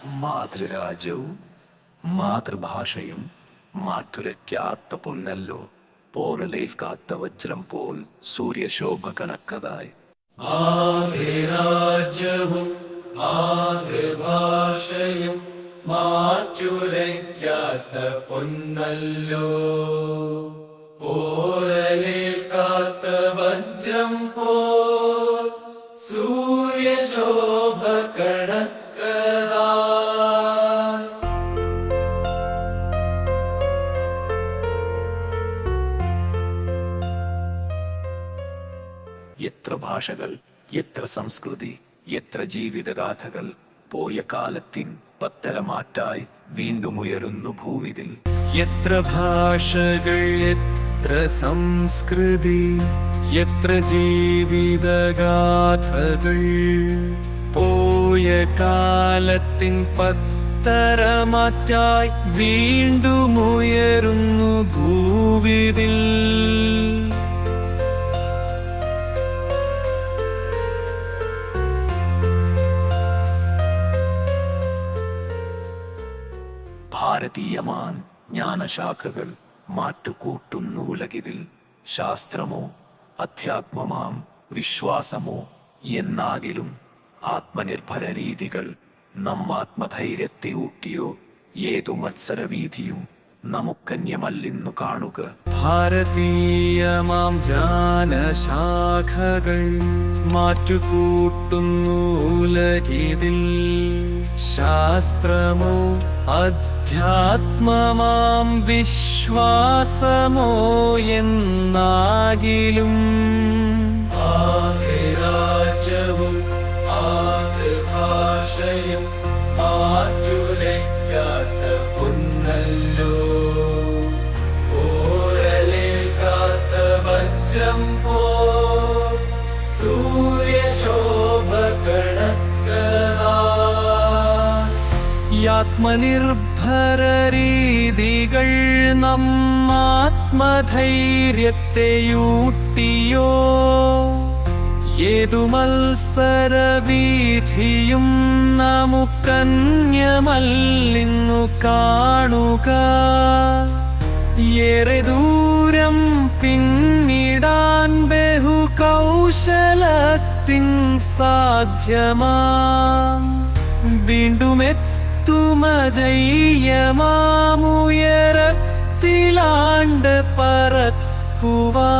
മാതൃരാജ്യവും മാതൃഭാഷയും മാറ്റുരയ്ക്കാത്ത പൊന്നല്ലോ, പോറലേൽക്കാത്ത വജ്രം പോൽ സൂര്യശോഭ കണക്കതായി. മാതൃരാജ്യവും മാതൃഭാഷയും മാറ്റുരയ്ക്കാത്ത പൊന്നല്ലോ, പോറലേൽക്കാത്ത വജ്രം പോൽ സൂര്യശോഭ കണക്കതായി. എത്ര ഭാഷകൾ, എത്ര സംസ്കൃതി, എത്ര ജീവിതഗാഥകൾ പോയ കാലത്തിൻ പത്തരമാറ്റായി വീണ്ടും ഉയരുന്നു ഭൂവിതിൽ. എത്ര ഭാഷകൾ, എത്ര സംസ്കൃതി, എത്ര ജീവിതഗാഥകൾ പോയ കാലത്തിൻ പത്തരമാറ്റായി വീണ്ടും ഉയരുന്നു ഭൂവിതിൽ. ഭാരതീയമാൻ ജ്ഞാനശാഖകൾ മാറ്റുകൂട്ടുന്നു ഉലകിതിൽ. ശാസ്ത്രമോ അധ്യാത്മമാം വിശ്വാസമോ എന്നാകിലും ആത്മനിർഭര രീതികൾ നമ്മാത്മധൈര്യത്തെ ഊട്ടിയോ ഏതു മത്സരവീതിയും നമുക്കന്യമല്ലിന്നു കാണുക. ഭാരതീയമാം ജ്ഞാനശാഖകൾ മാറ്റുകൂട്ടുന്നു ഉലകിതിൽ. ശാസ്ത്രമോ അധ്യാത്മമാം വിശ്വാസമോ എന്നാകിലും ആദിരാജ്യവും ആദിഭാഷയും മാറ്റുരയ്ക്കാത്ത പൊന്നല്ലോ, പോറലേൽക്കാത്ത വജ്രം പോൽ സൂര്യശോഭ കണക്കതായി. ആത്മനിർഭര രീതികൾ നമ്മാത്മധൈര്യത്തെയൂട്ടിയോ ഏതു മത്സരവീഥിയും നമുക്കന്യമല്ലിന്നു കാണുക. ഏറെ ദൂരം പിന്നിടാൻ ബഹുകൗശലത്തിൻ സാധ്യമാം വീണ്ടുമെത്തുമജയ്യമാമുയരത്തിലാണ്ട് പറക്കുവാൻ.